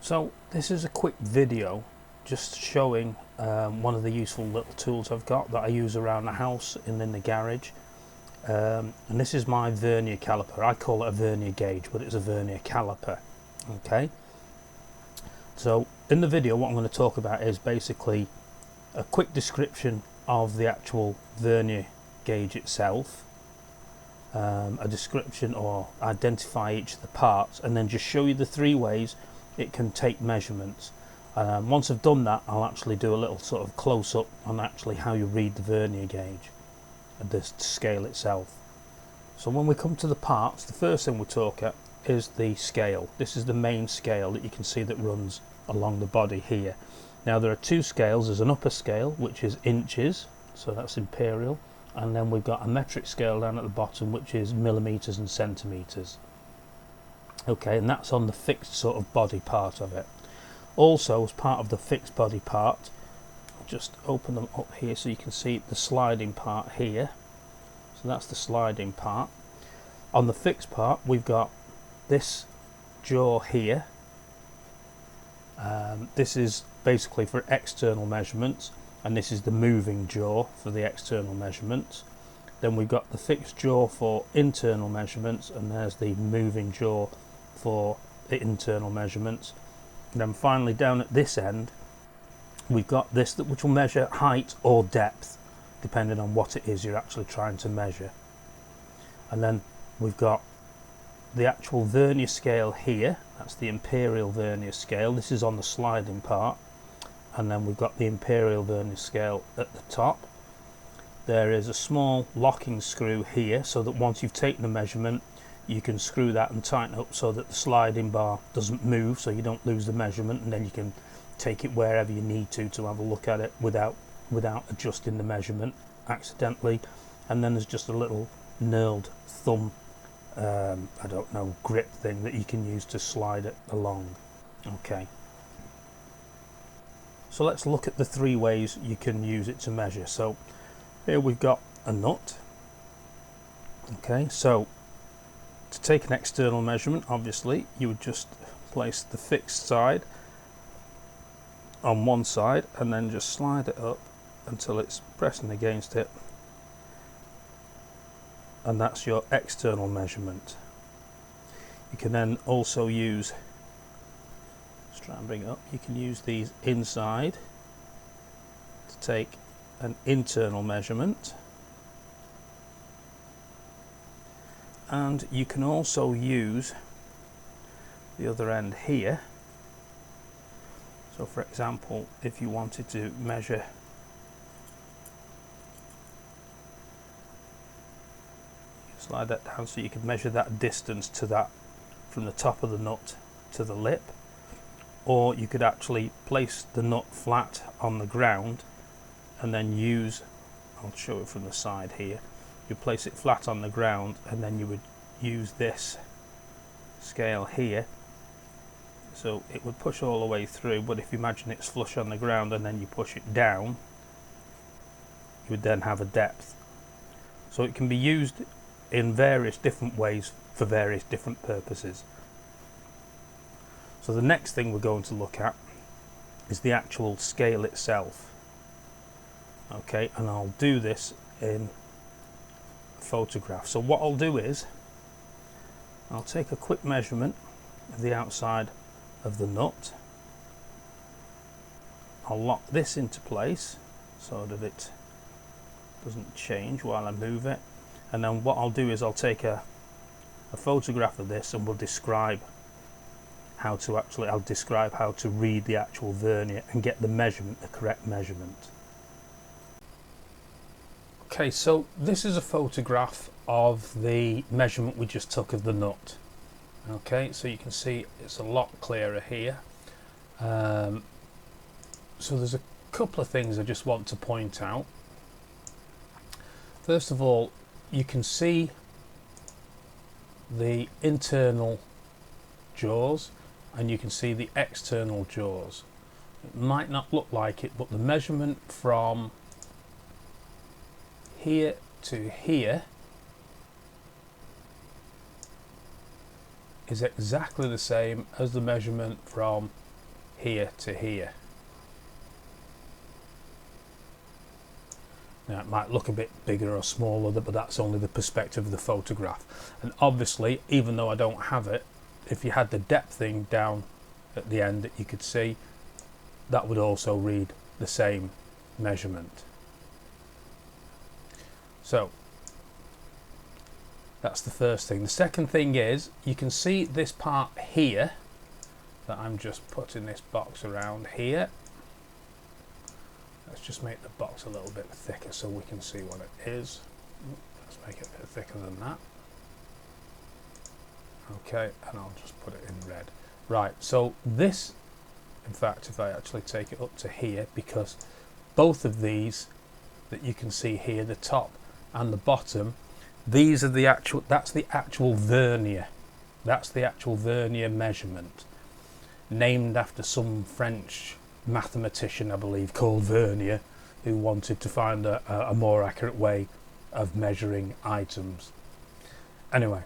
So this is a quick video just showing one of the useful little tools I've got that I use around the house and in the garage. And this is my Vernier caliper. I call it a Vernier gauge, but it's a Vernier caliper. Okay. So in the video what I'm going to talk about is basically a quick description of the actual Vernier gauge itself, a description or identify each of the parts, and then just show you the three ways it can take measurements. Once I've done that, I'll actually do a little sort of close-up on actually how you read the Vernier gauge and the scale itself. So when we come to the parts, the first thing we'll talk at is the scale. This is the main scale that you can see that runs along the body here. Now there are two scales. There's an upper scale which is inches, so that's imperial, and then we've got a metric scale down at the bottom which is millimeters and centimeters. Okay, and that's on the fixed sort of body part of it. Also, as part of the fixed body part, I'll just open them up here so you can see the sliding part here. So that's the sliding part. On the fixed part, we've got this jaw here. This is basically for external measurements, and this is the moving jaw for the external measurements. Then we've got the fixed jaw for internal measurements, and there's the moving jaw for the internal measurements. And then finally down at this end we've got this which will measure height or depth depending on what it is you're actually trying to measure. And then we've got the actual Vernier scale here. That's the imperial Vernier scale. This is on the sliding part, and then we've got the imperial Vernier scale at the top. There is a small locking screw here so that once you've taken the measurement you can screw that and tighten up so that the sliding bar doesn't move, so you don't lose the measurement, and then you can take it wherever you need to have a look at it without adjusting the measurement accidentally. And then there's just a little knurled thumb, I don't know, grip thing that you can use to slide it along. Okay, so let's look at the three ways you can use it to measure. So here we've got a nut. Okay, so to take an external measurement, obviously you would just place the fixed side on one side and then just slide it up until it's pressing against it, and that's your external measurement. You can then also use, let's try and bring it up, you can use these inside to take an internal measurement, and you can also use the other end here. So for example, if you wanted to measure slide that down so you can measure that distance to that from the top of the nut to the lip, or you could actually place the nut flat on the ground and then use, I'll show it from the side here, you place it flat on the ground and then you would use this scale here, so it would push all the way through, but if you imagine it's flush on the ground and then you push it down, you would then have a depth. So it can be used in various different ways for various different purposes. So the next thing we're going to look at is the actual scale itself. Okay, and I'll do this in a photograph. So what I'll do is I'll take a quick measurement of the outside of the nut. I'll lock this into place so that it doesn't change while I move it, and then what I'll do is I'll take a photograph of this and we'll describe how to read the actual Vernier and get the measurement, the correct measurement. Okay, so this is a photograph of the measurement we just took of the nut. Okay, so you can see it's a lot clearer here. So there's a couple of things I just want to point out. First of all, you can see the internal jaws and you can see the external jaws. It might not look like it, but the measurement from here to here is exactly the same as the measurement from here to here. Now it might look a bit bigger or smaller, but that's only the perspective of the photograph. And obviously, even though I don't have it, if you had the depth thing down at the end that you could see, that would also read the same measurement. So that's the first thing. The second thing is, you can see this part here that I'm just putting this box around here. Let's just make the box a little bit thicker so we can see what it is. Let's make it a bit thicker than that. Okay, and I'll just put it in red. Right, so this, in fact, if I actually take it up to here, because both of these that you can see here, the top and the bottom, these are the actual, that's the actual vernier. That's the actual vernier measurement, named after some French mathematician, I believe, called Vernier, who wanted to find a more accurate way of measuring items. Anyway,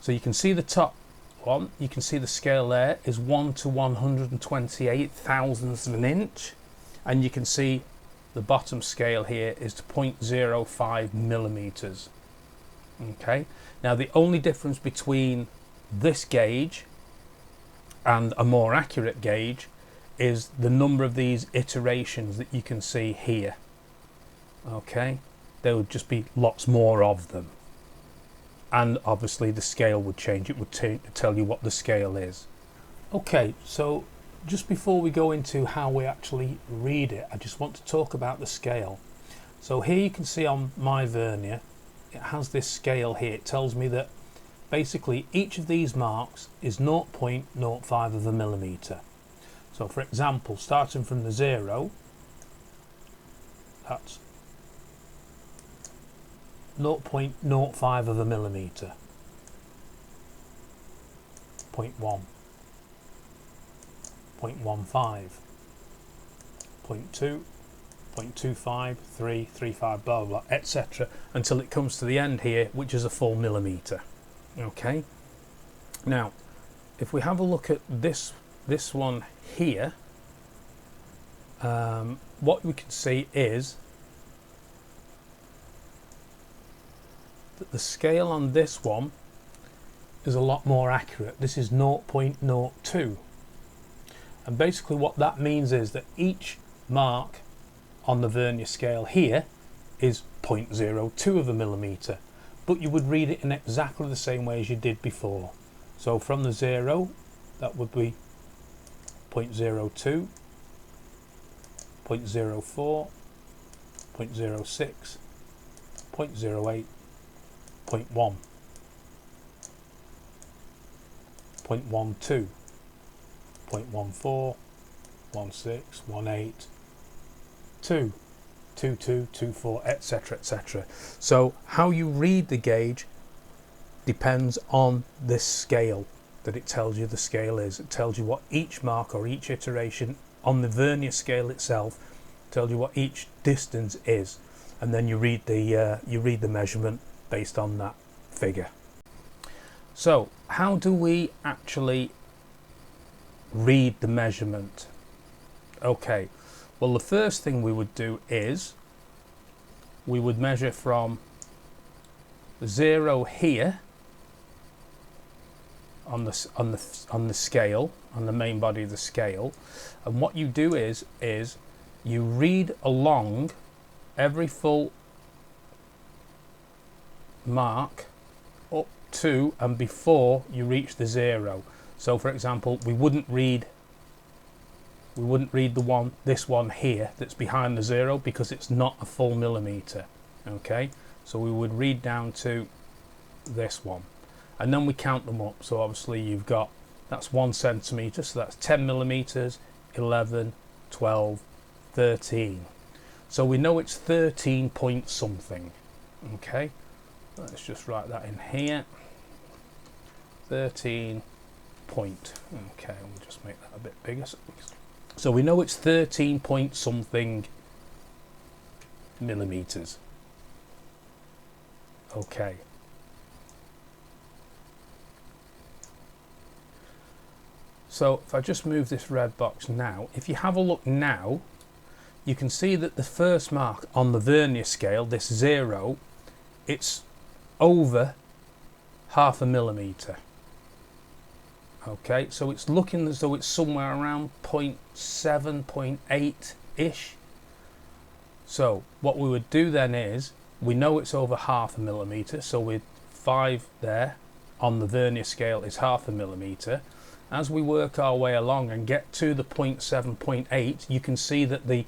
so you can see the top one, you can see the scale there is 1 to 128 thousandths of an inch, and you can see the bottom scale here is to 0.05 millimeters. Okay, now the only difference between this gauge and a more accurate gauge is the number of these iterations that you can see here. Okay, there would just be lots more of them, and obviously the scale would change. It would tell you what the scale is. Okay, so just before we go into how we actually read it, I just want to talk about the scale. So here you can see on my vernier, it has this scale here. It tells me that basically each of these marks is 0.05 of a millimeter. So for example, starting from the 0, that's 0.05 of a millimeter, 0.1, 0.15, 0.2, 0.25, 3, 3.5, blah, blah, etc. until it comes to the end here, which is a full millimeter. Okay. Now, if we have a look at this one here, what we can see is that the scale on this one is a lot more accurate. This is 0.02, and basically what that means is that each mark on the vernier scale here is 0.02 of a millimeter, but you would read it in exactly the same way as you did before. So from the 0, that would be 0.02, 0.04, 0.06, 0.08, 0.1, 0.12, 0.14, 16, 18, 2, 22, 24, etc., etc. So how you read the gauge depends on this scale that it tells you the scale is. It tells you what each mark or each iteration on the vernier scale itself tells you what each distance is, and then you read the measurement based on that figure. So how do we actually read the measurement? Okay, well, the first thing we would do is we would measure from 0 here on the scale, on the main body of the scale, and what you do is you read along every full mark up to and before you reach the 0. So for example, we wouldn't read this one here that's behind the 0 because it's not a full millimeter. Okay, so we would read down to this one, and then we count them up. So obviously you've got, that's 1 centimeter, so that's 10 millimeters, 11, 12, 13. So we know it's 13 point something. Okay, let's just write that in here, 13 point. Okay, we'll just make that a bit bigger. So we know it's 13 point something millimeters. Okay. So if I just move this red box now, if you have a look now, you can see that the first mark on the vernier scale, this 0, it's over 0.5 millimetre. Okay, so it's looking as though it's somewhere around 0.7, 0.8 ish. So what we would do then is, we know it's over 0.5 millimetre, so with 5 there on the vernier scale is 0.5 millimetre. As we work our way along and get to the 0.7, 0.8, you can see that the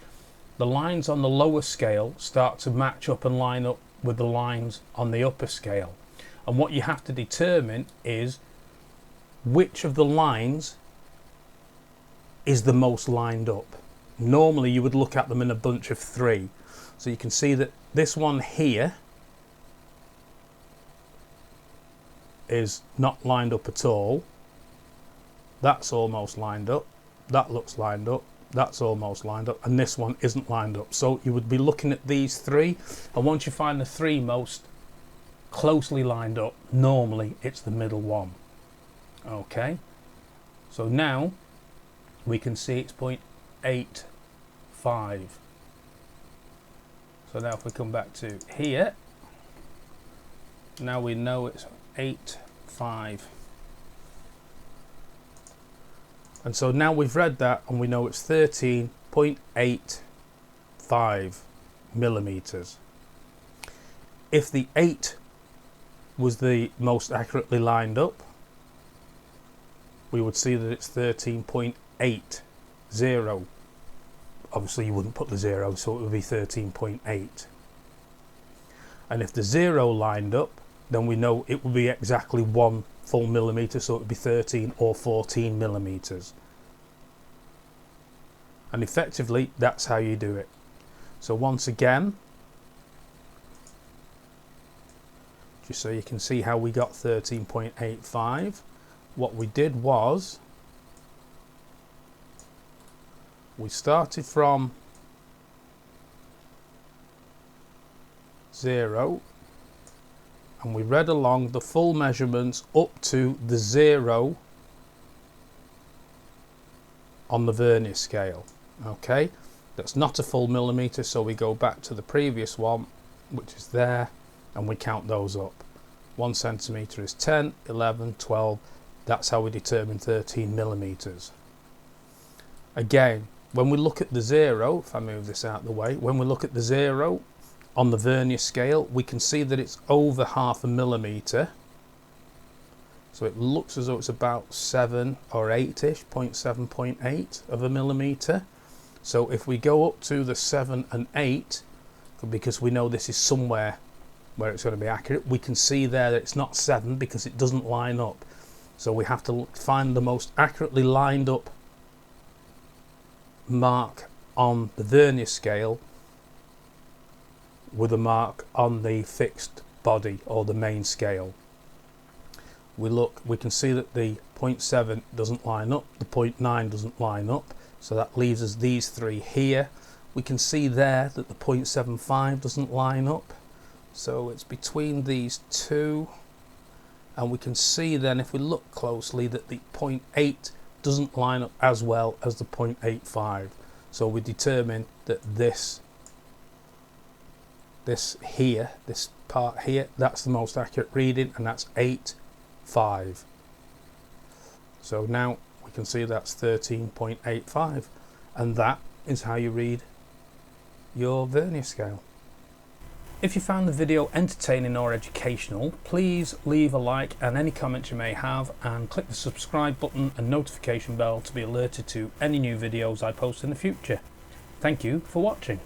lines on the lower scale start to match up and line up with the lines on the upper scale. And what you have to determine is which of the lines is the most lined up. Normally you would look at them in a bunch of 3. So you can see that this one here is not lined up at all. That's almost lined up. That looks lined up. That's almost lined up. And this one isn't lined up. So you would be looking at these 3. And once you find the 3 most closely lined up, normally it's the middle one. Okay. So now we can see it's 0.85. So now if we come back to here, now we know it's 0.85. And so now we've read that and we know it's 13.85 millimeters. If the 8 was the most accurately lined up, we would see that it's 13.80. Obviously you wouldn't put the 0, so it would be 13.8. And if the 0 lined up, then we know it would be exactly 1 full millimetre, so it would be 13 or 14 millimetres. And effectively that's how you do it. So once again, just so you can see how we got 13.85, what we did was we started from 0 and we read along the full measurements up to the 0 on the Vernier scale. Okay, that's not a full millimetre, so we go back to the previous one, which is there, and we count those up. 1 centimetre is 10, 11, 12. That's how we determine 13 millimetres. Again, when we look at the 0, if I move this out of the way, when we look at the 0 on the Vernier scale, we can see that it's over 0.5 millimetre. So it looks as though it's about 7 or 8-ish, 0.7, 0.8 of a millimetre. So if we go up to the 7 and 8, because we know this is somewhere where it's going to be accurate, we can see there that it's not 7 because it doesn't line up. So we have to find the most accurately lined up mark on the Vernier scale with a mark on the fixed body or the main scale. We can see that the 0.7 doesn't line up, the 0.9 doesn't line up, so that leaves us these 3 here. We can see there that the 0.75 doesn't line up, so it's between these 2, and we can see then if we look closely that the 0.8 doesn't line up as well as the 0.85. So we determine that this part here, that's the most accurate reading, and that's 8.5. So now we can see that's 13.85, and that is how you read your Vernier scale. If you found the video entertaining or educational, please leave a like and any comments you may have, and click the subscribe button and notification bell to be alerted to any new videos I post in the future. Thank you for watching.